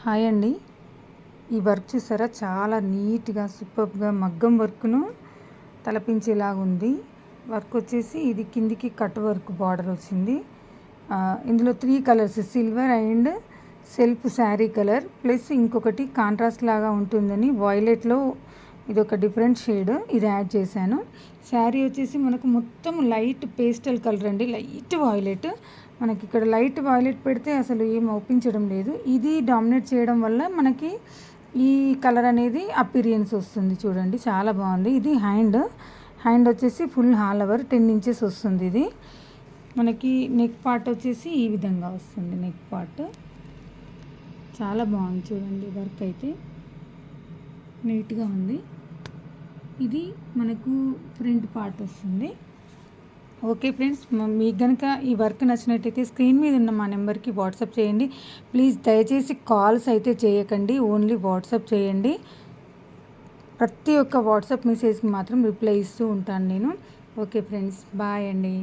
Hi అండి. ఈ work చూసారా, చాలా నీట్‌గా సూపర్బ్‌గా మగ్గం వర్క్‌ను తలపించేలాగా ఉంది. వర్క్ వచ్చేసి ఇది కిందికి కట్ వర్క్ బార్డర్ వచ్చింది. ఇందులో 3 colours silver and self sari colour plus ఇంకొకటి కాంట్రాస్ట్ లాగా ఉంటుందని వాయిలెట్‌లో ఇదొక డిఫరెంట్ షేడ్ ఇది యాడ్ చేశాను. శారీ వచ్చేసి మనకు మొత్తం లైట్ పేస్టల్ కలర్ అండి, లైట్ వాయిలెట్. మనకి ఇక్కడ లైట్ వాయిలెట్ పెడితే అసలు ఏం ఒప్పించడం లేదు. ఇది డామినేట్ చేయడం వల్ల మనకి ఈ కలర్ అనేది అపీరియన్స్ వస్తుంది. చూడండి చాలా బాగుంది. ఇది హ్యాండ్ వచ్చేసి ఫుల్ హాల్ ఓవర్ 10 ఇంచెస్ వస్తుంది. ఇది మనకి నెక్ పార్ట్ వచ్చేసి ఈ విధంగా వస్తుంది. నెక్ పార్ట్ చాలా బాగుంది. చూడండి వర్క్ అయితే నీట్గా ఉంది. ఇది మనకు ఫ్రంట్ పార్ట్ వస్తుంది. ఓకే ఫ్రెండ్స్, మీకు కనుక ఈ వర్క్ నచ్చినట్టయితే స్క్రీన్ మీద ఉన్న మా నెంబర్కి వాట్సాప్ చేయండి. ప్లీజ్ దయచేసి కాల్స్ అయితే చేయకండి, ఓన్లీ వాట్సాప్ చేయండి. ప్రతి ఒక్క వాట్సాప్ మెసేజ్కి మాత్రం రిప్లై ఇస్తూ ఉంటాను నేను. ఓకే ఫ్రెండ్స్, బాయ్ అండి.